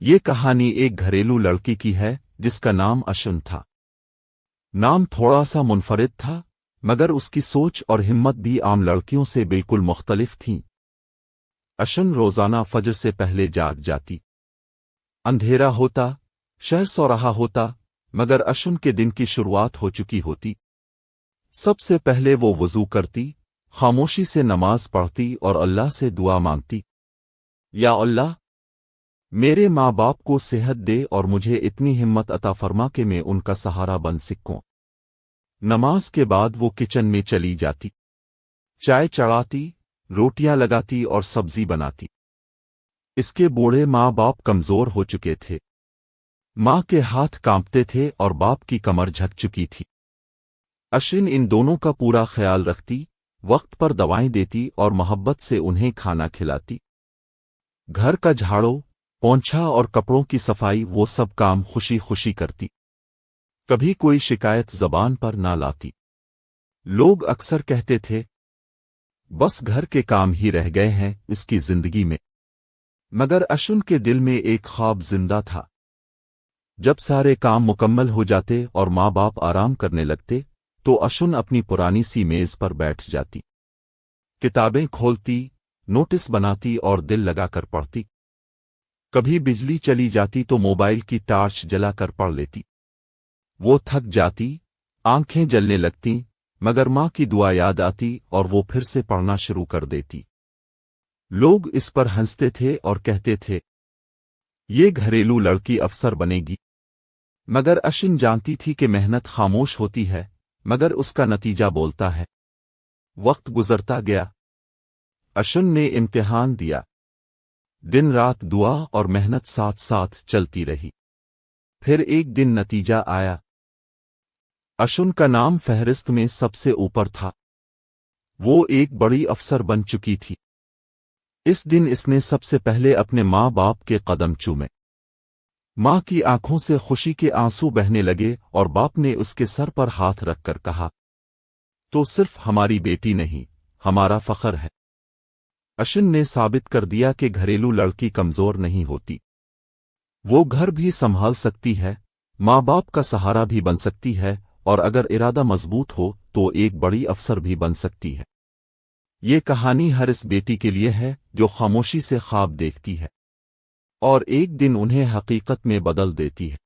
یہ کہانی ایک گھریلو لڑکی کی ہے جس کا نام اشن تھا۔ نام تھوڑا سا منفرد تھا، مگر اس کی سوچ اور ہمت بھی عام لڑکیوں سے بالکل مختلف تھیں۔ اشن روزانہ فجر سے پہلے جاگ جاتی۔ اندھیرا ہوتا، شہر سو رہا ہوتا، مگر اشن کے دن کی شروعات ہو چکی ہوتی۔ سب سے پہلے وہ وضو کرتی، خاموشی سے نماز پڑھتی اور اللہ سے دعا مانگتی۔ یا اللہ، میرے ماں باپ کو صحت دے اور مجھے اتنی ہمت عطا فرما کہ میں ان کا سہارا بن سکوں۔ نماز کے بعد وہ کچن میں چلی جاتی، چائے چڑھاتی، روٹیاں لگاتی اور سبزی بناتی۔ اس کے بوڑھے ماں باپ کمزور ہو چکے تھے، ماں کے ہاتھ کانپتے تھے اور باپ کی کمر جھک چکی تھی۔ اشن ان دونوں کا پورا خیال رکھتی، وقت پر دوائیں دیتی اور محبت سے انہیں کھانا کھلاتی۔ گھر کا جھاڑو، پونچھا اور کپڑوں کی صفائی وہ سب کام خوشی خوشی کرتی۔ کبھی کوئی شکایت زبان پر نہ لاتی۔ لوگ اکثر کہتے تھے، بس گھر کے کام ہی رہ گئے ہیں اس کی زندگی میں، مگر اشن کے دل میں ایک خواب زندہ تھا۔ جب سارے کام مکمل ہو جاتے اور ماں باپ آرام کرنے لگتے تو اشن اپنی پرانی سی میز پر بیٹھ جاتی، کتابیں کھولتی، نوٹس بناتی اور دل لگا کر پڑھتی۔ کبھی بجلی چلی جاتی تو موبائل کی ٹارچ جلا کر پڑھ لیتی۔ وہ تھک جاتی، آنکھیں جلنے لگتیں، مگر ماں کی دعا یاد آتی اور وہ پھر سے پڑھنا شروع کر دیتی۔ لوگ اس پر ہنستے تھے اور کہتے تھے، یہ گھریلو لڑکی افسر بنے گی۔ مگر اشن جانتی تھی کہ محنت خاموش ہوتی ہے، مگر اس کا نتیجہ بولتا ہے۔ وقت گزرتا گیا، اشن نے امتحان دیا، دن رات دعا اور محنت ساتھ ساتھ چلتی رہی۔ پھر ایک دن نتیجہ آیا، اشن کا نام فہرست میں سب سے اوپر تھا۔ وہ ایک بڑی افسر بن چکی تھی۔ اس دن اس نے سب سے پہلے اپنے ماں باپ کے قدم چومے۔ ماں کی آنکھوں سے خوشی کے آنسو بہنے لگے اور باپ نے اس کے سر پر ہاتھ رکھ کر کہا، تو صرف ہماری بیٹی نہیں، ہمارا فخر ہے۔ اشن نے ثابت کر دیا کہ گھریلو لڑکی کمزور نہیں ہوتی، وہ گھر بھی سنبھال سکتی ہے، ماں باپ کا سہارا بھی بن سکتی ہے، اور اگر ارادہ مضبوط ہو تو ایک بڑی افسر بھی بن سکتی ہے۔ یہ کہانی ہر اس بیٹی کے لیے ہے جو خاموشی سے خواب دیکھتی ہے اور ایک دن انہیں حقیقت میں بدل دیتی ہے۔